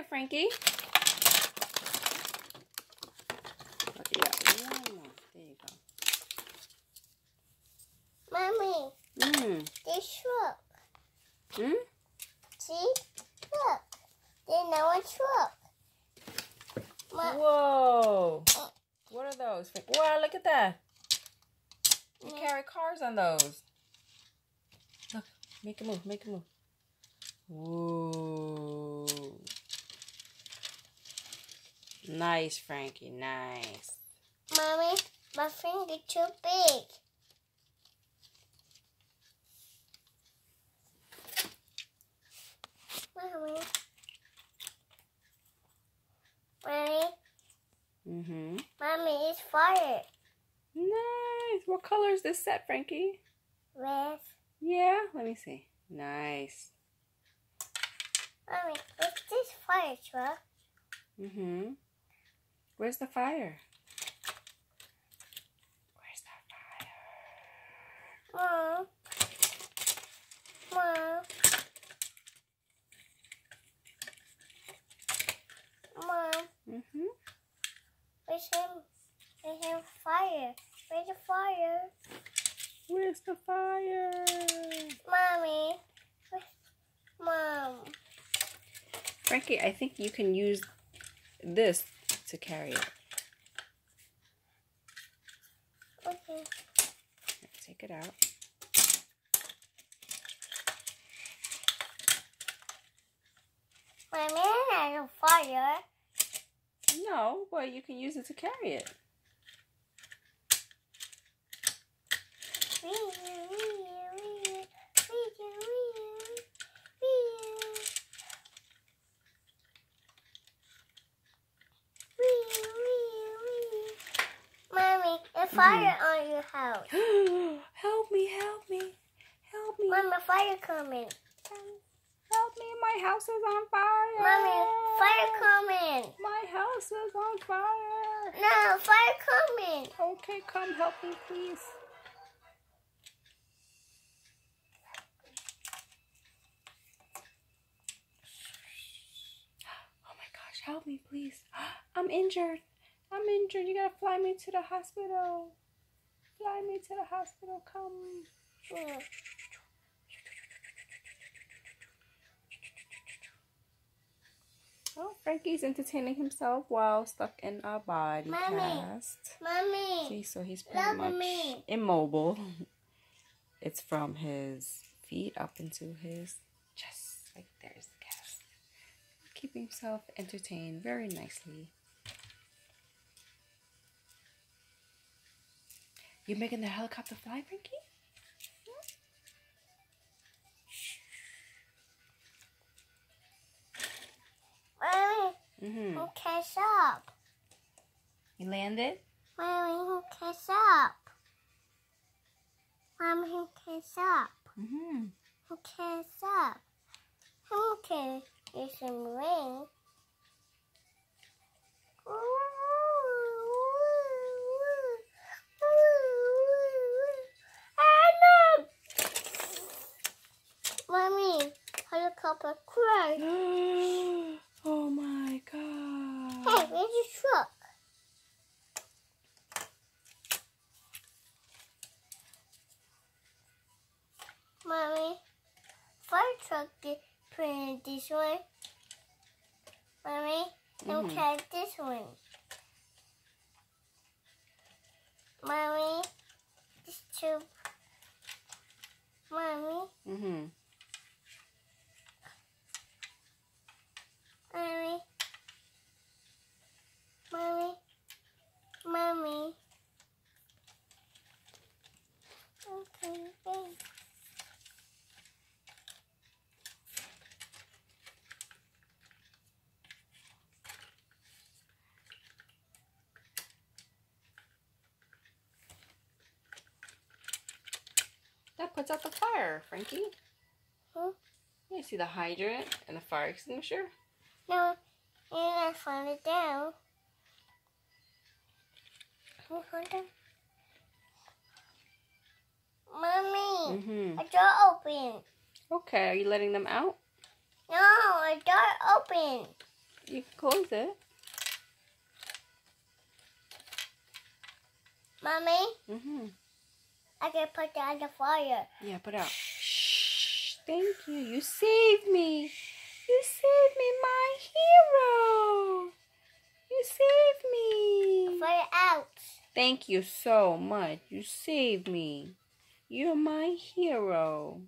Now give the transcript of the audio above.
Frankie. Yeah, there you go. Mommy. This truck. See? Look. There's no truck. Whoa. What are those? Wow, look at that. You carry cars on those. Look, make a move, make a move. Whoa. Nice, Frankie, nice. Mommy, my finger's too big. Mommy. Mommy. Mommy, it's fire. Nice. What color is this set, Frankie? Red. Yeah, let me see. Nice. Mommy, what's this fire truck? Where's the fire? Where's the fire? Mom. Mom. Mom. Where's him? Where's him fire? Where's the fire? Where's the fire? Mommy. Mom. Frankie, I think you can use this to carry it. Okay. Take it out. Mommy, I have fire. No, but you can use it to carry it. Mommy, there's fire on your house. Help me, help me, help me. Mommy, fire coming. Help me, my house is on fire. Mommy, fire coming. My house is on fire. No, fire coming. Okay, come help me, please. Oh my gosh, help me, please. I'm injured. I'm injured. You gotta fly me to the hospital. Fly me to the hospital. Come. Oh, Frankie's entertaining himself while stuck in a body cast. Mommy. See, so he's pretty much immobile. It's from his feet up into his chest. Like there's the cast. Keeping himself entertained very nicely. You making the helicopter fly, Frankie? Mommy, who catch up? You landed? Mommy, who catch up? Mommy, who catch up? Who catch up? Who can use some ring? Mommy, helicopter crash. Oh my god. Hey, where's the truck? Mommy, fire truck is putting this way. Mommy, don't catch this one. Mommy, this tube. Mommy. Mommy. Mommy. Mommy. Okay, thanks. That puts out the fire, Frankie. Huh? You see the hydrant and the fire extinguisher? No, you're not find it down. Can you find it? Mommy, a door open. Okay, are you letting them out? No, a door open. You can close it. Mommy? I can put it on the fire. Yeah, put it out. Shh. Thank you. You saved me. You saved me, my hero. You saved me. Put it out. Thank you so much. You saved me. You're my hero.